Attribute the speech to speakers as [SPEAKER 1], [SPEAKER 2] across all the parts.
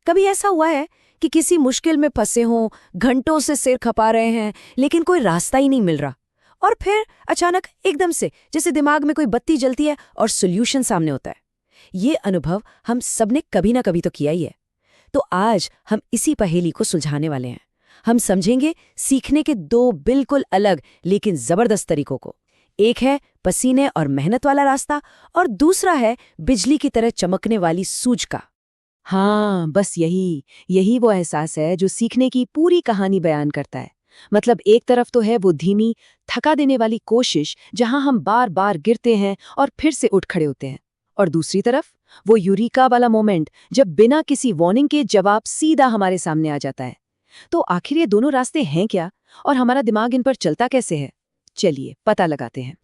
[SPEAKER 1] कभी ऐसा हुआ है कि किसी मुश्किल में फंसे हों, घंटों से सिर खपा रहे हैं, लेकिन कोई रास्ता ही नहीं मिल रहा, और फिर अचानक एकदम से जैसे दिमाग में कोई बत्ती जलती है और सॉल्यूशन सामने होता है। ये अनुभव हम सबने कभी ना कभी तो किया ही है। तो आज हम इसी पहेली को सुलझाने वाले हैं। हम समझेंगे सीखने के दो बिल्कुल अलग लेकिन जबरदस्त तरीकों को। एक है पसीने और मेहनत वाला रास्ता, और दूसरा है बिजली की तरह चमकने वाली सूझ का।
[SPEAKER 2] हाँ, बस यही यही वो एहसास है जो सीखने की पूरी कहानी बयान करता है। मतलब एक तरफ तो है वो धीमी, थका देने वाली कोशिश जहां हम बार बार गिरते हैं और फिर से उठ खड़े होते हैं, और दूसरी तरफ वो यूरिका वाला मोमेंट जब बिना किसी वार्निंग के जवाब सीधा हमारे सामने आ जाता है। तो आखिर ये दोनों रास्ते हैं क्या, और हमारा दिमाग इन पर चलता कैसे है? चलिए पता लगाते हैं।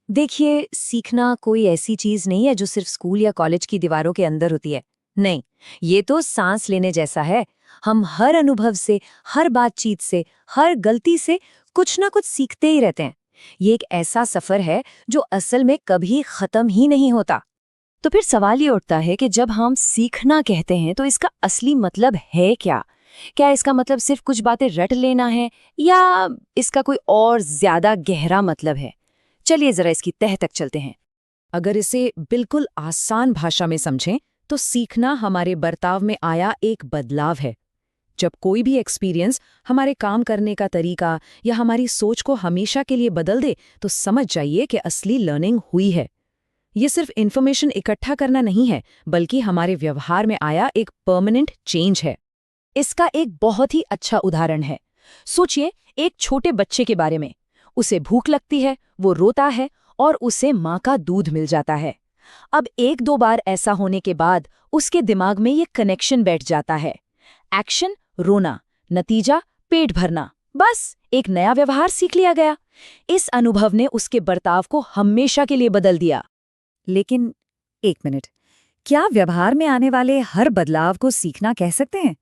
[SPEAKER 1] देखिए, सीखना कोई ऐसी चीज नहीं है जो सिर्फ स्कूल या कॉलेज की दीवारों के अंदर होती है। नहीं, ये तो सांस लेने जैसा है। हम हर अनुभव से, हर बातचीत से, हर गलती से कुछ ना कुछ सीखते ही रहते हैं। ये एक ऐसा सफर है जो असल में कभी खत्म ही नहीं होता। तो फिर सवाल ये उठता है कि जब हम सीखना कहते हैं तो इसका असली मतलब है क्या? क्या इसका मतलब सिर्फ कुछ बातें रट लेना है, या इसका कोई और ज्यादा गहरा मतलब है? चलिए जरा इसकी तह तक चलते हैं। अगर इसे बिल्कुल आसान भाषा में समझें तो सीखना हमारे बर्ताव में आया एक बदलाव है। जब कोई भी एक्सपीरियंस हमारे काम करने का तरीका या हमारी सोच को हमेशा के लिए बदल दे, तो समझ जाइए कि असली लर्निंग हुई है। ये सिर्फ इन्फॉर्मेशन इकट्ठा करना नहीं है, बल्कि हमारे व्यवहार में आया एक परमानेंट चेंज है। इसका एक बहुत ही अच्छा उदाहरण है। सोचिए एक छोटे बच्चे के बारे में। उसे भूख लगती है, वो रोता है और उसे माँ का दूध मिल जाता है। अब एक दो बार ऐसा होने के बाद उसके दिमाग में ये कनेक्शन बैठ जाता है। एक्शन रोना, नतीजा पेट भरना, बस एक नया व्यवहार सीख लिया गया। इस अनुभव ने उसके बर्ताव को हमेशा के लिए बदल दिया। लेकिन एक मिनट, क्या व्यवहार में आने वाले हर बदलाव को सीखना कह सकते हैं?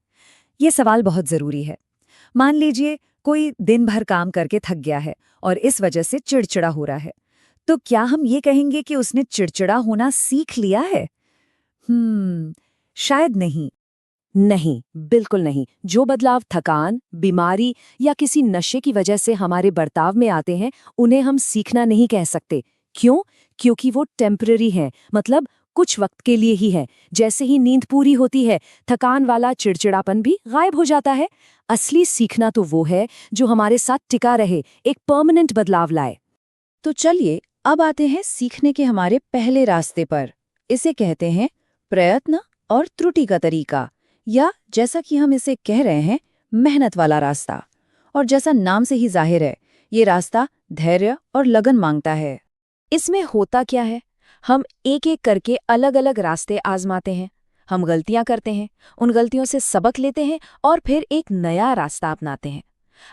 [SPEAKER 1] ये सवाल बहुत जरूरी है। मान लीजिए कोई दिन भर काम करके थक गया है और इस वजह से चिड़चिड़ा हो रहा है, तो क्या हम ये कहेंगे कि उसने चिड़चिड़ा होना सीख लिया है? शायद नहीं। नहीं, बिल्कुल नहीं। जो बदलाव थकान, बीमारी या किसी नशे की वजह से हमारे बर्ताव में आते हैं, उन्हें हम सीखना नहीं कह सकते। क्यों? क्योंकि वो टेम्पररी हैं, मतलब कुछ वक्त के लिए ही है। जैसे ही नींद पूरी होती है, थकान वाला चिड़चिड़ापन भी गायब हो जाता है। असली सीखना तो वो है जो हमारे साथ टिका रहे, एक परमानेंट बदलाव लाए। तो चलिए अब आते हैं सीखने के हमारे पहले रास्ते पर। इसे कहते हैं प्रयत्न और त्रुटि का तरीका, या जैसा कि हम इसे कह रहे हैं, मेहनत वाला रास्ता। और जैसा नाम से ही जाहिर है, ये रास्ता धैर्य और लगन मांगता है। इसमें होता क्या है? हम एक एक करके अलग अलग रास्ते आजमाते हैं। हम गलतियां करते हैं, उन गलतियों से सबक लेते हैं और फिर एक नया रास्ता अपनाते हैं।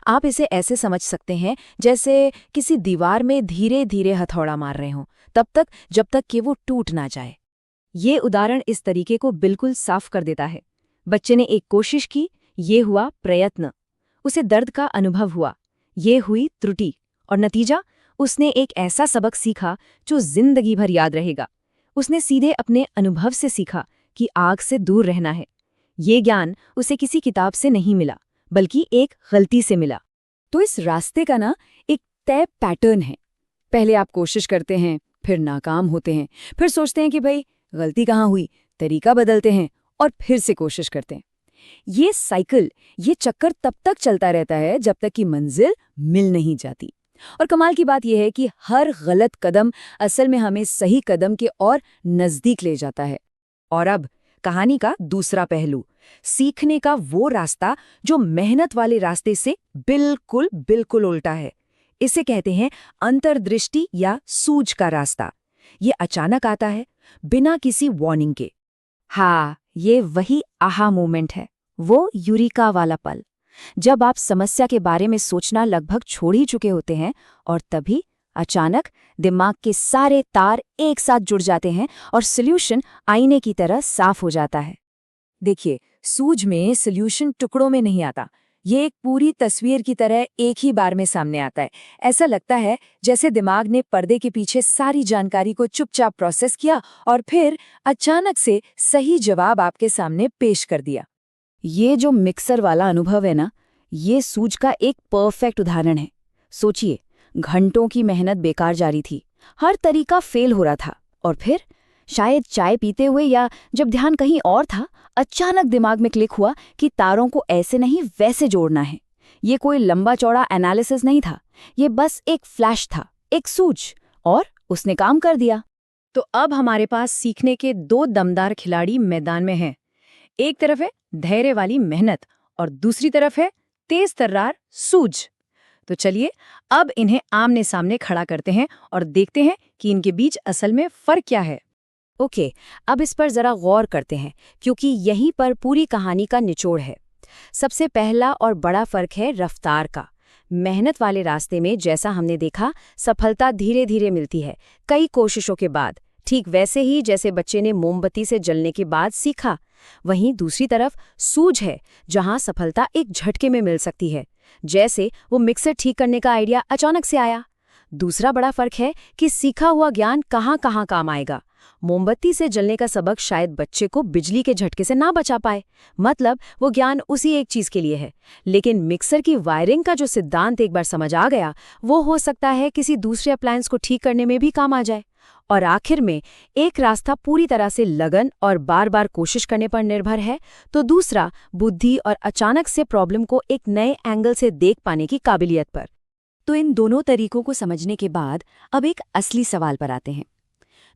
[SPEAKER 1] आप इसे ऐसे समझ सकते हैं जैसे किसी दीवार में धीरे धीरे हथौड़ा मार रहे हों, तब तक जब तक कि वो टूट ना जाए। ये उदाहरण इस तरीके को बिल्कुल साफ कर देता है। बच्चे ने एक कोशिश की, ये हुआ प्रयत्न। उसे दर्द का अनुभव हुआ, ये हुई त्रुटि। और नतीजा, उसने एक ऐसा सबक सीखा जो जिंदगी भर याद रहेगा। उसने सीधे अपने अनुभव से सीखा कि आग से दूर रहना है। ये ज्ञान उसे किसी किताब से नहीं मिला, बल्कि एक गलती से मिला। तो इस रास्ते का ना एक तय पैटर्न है। पहले आप कोशिश करते हैं, फिर नाकाम होते हैं, फिर सोचते हैं कि भाई गलती कहाँ हुई, तरीका बदलते हैं और फिर से कोशिश करते हैं। ये साइकिल, ये चक्कर तब तक चलता रहता है जब तक कि मंजिल मिल नहीं जाती। और कमाल की बात यह है कि हर गलत कदम असल में हमें सही कदम के और नजदीक ले जाता है। और अब कहानी का दूसरा पहलू, सीखने का वो रास्ता जो मेहनत वाले रास्ते से बिल्कुल बिल्कुल उल्टा है। इसे कहते हैं अंतर्दृष्टि या सूझ का रास्ता। ये अचानक आता है, बिना किसी वार्निंग के। हाँ, ये वही आहा मोमेंट है, वो यूरिका वाला पल, जब आप समस्या के बारे में सोचना लगभग छोड़ ही चुके होते हैं और तभी अचानक दिमाग के सारे तार एक साथ जुड़ जाते हैं और सॉल्यूशन आईने की तरह साफ हो जाता है। देखिए, सूझ में सॉल्यूशन टुकड़ों में नहीं आता, ये एक पूरी तस्वीर की तरह एक ही बार में सामने आता है। ऐसा लगता है जैसे दिमाग ने पर्दे के पीछे सारी जानकारी को चुपचाप प्रोसेस किया और फिर अचानक से सही जवाब आपके सामने पेश कर दिया।
[SPEAKER 3] ये जो मिक्सर वाला अनुभव है ना, ये सूझ का एक परफेक्ट उदाहरण है। सोचिए, घंटों की मेहनत बेकार जा रही थी, हर तरीका फेल हो रहा था, और फिर शायद चाय पीते हुए या जब ध्यान कहीं और था, अचानक दिमाग में क्लिक हुआ कि तारों को ऐसे नहीं वैसे जोड़ना है। ये कोई लंबा चौड़ा एनालिसिस नहीं था, ये बस एक फ्लैश था, एक सूझ, और उसने काम कर दिया।
[SPEAKER 1] तो अब हमारे पास सीखने के दो दमदार खिलाड़ी मैदान में हैं। एक तरफ है धैर्य वाली मेहनत और दूसरी तरफ है तेज तर्रार सूझ। तो चलिए अब इन्हें आमने सामने खड़ा करते हैं और देखते हैं कि इनके बीच असल में फर्क क्या है।
[SPEAKER 3] ओके, अब इस पर जरा गौर करते हैं, क्योंकि यहीं पर पूरी कहानी का निचोड़ है। सबसे पहला और बड़ा फर्क है रफ्तार का। मेहनत वाले रास्ते में जैसा हमने देखा, सफलता धीरे धीरे मिलती है, कई कोशिशों के बाद, ठीक वैसे ही जैसे बच्चे ने मोमबत्ती से जलने के बाद सीखा। वहीं दूसरी तरफ सूझ है, जहां सफलता एक झटके में मिल सकती है, जैसे वो मिक्सर ठीक करने का आइडिया अचानक से आया। दूसरा बड़ा फर्क है कि सीखा हुआ ज्ञान कहाँ कहाँ काम आएगा। मोमबत्ती से जलने का सबक शायद बच्चे को बिजली के झटके से ना बचा पाए, मतलब वो ज्ञान उसी एक चीज के लिए है, लेकिन मिक्सर की वायरिंग का जो सिद्धांत एक बार समझ आ गया, वो हो सकता है किसी दूसरे अप्लायंस को ठीक करने में भी काम आ जाए। और आखिर में एक रास्ता पूरी तरह से लगन और बार बार कोशिश करने पर निर्भर है, तो दूसरा बुद्धि और अचानक से प्रॉब्लम को एक नए एंगल से देख पाने की काबिलियत पर।
[SPEAKER 1] तो इन दोनों तरीकों को समझने के बाद अब एक असली सवाल पर आते हैं।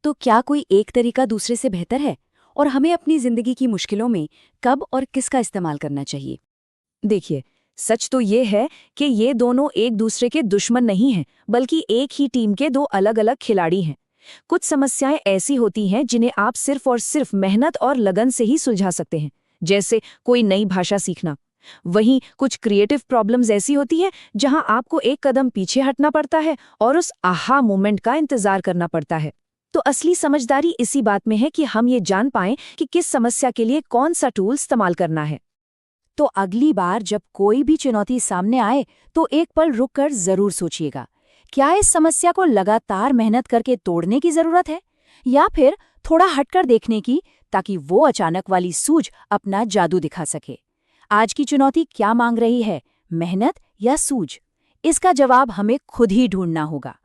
[SPEAKER 1] तो क्या कोई एक तरीका दूसरे से बेहतर है, और हमें अपनी जिंदगी की मुश्किलों में कब और किसका इस्तेमाल करना चाहिए?
[SPEAKER 2] देखिए, सच तो ये है कि ये दोनों एक दूसरे के दुश्मन नहीं हैं, बल्कि एक ही टीम के दो अलग अलग खिलाड़ी हैं। कुछ समस्याएं ऐसी होती हैं जिन्हें आप सिर्फ और सिर्फ मेहनत और लगन से ही सुलझा सकते हैं, जैसे कोई नई भाषा सीखना। वहीं कुछ क्रिएटिव प्रॉब्लम्स ऐसी होती हैं जहां आपको एक कदम पीछे हटना पड़ता है और उस आहा मोमेंट का इंतजार करना पड़ता है। तो असली समझदारी इसी बात में है कि हम ये जान पाएं कि किस समस्या के लिए कौन सा टूल इस्तेमाल करना है।
[SPEAKER 3] तो अगली बार जब कोई भी चुनौती सामने आए, तो एक पल रुककर जरूर सोचिएगा, क्या इस समस्या को लगातार मेहनत करके तोड़ने की जरूरत है, या फिर थोड़ा हटकर देखने की, ताकि वो अचानक वाली सूझ अपना जादू दिखा सके। आज की चुनौती क्या मांग रही है, मेहनत या सूझ? इसका जवाब हमें खुद ही ढूंढना होगा।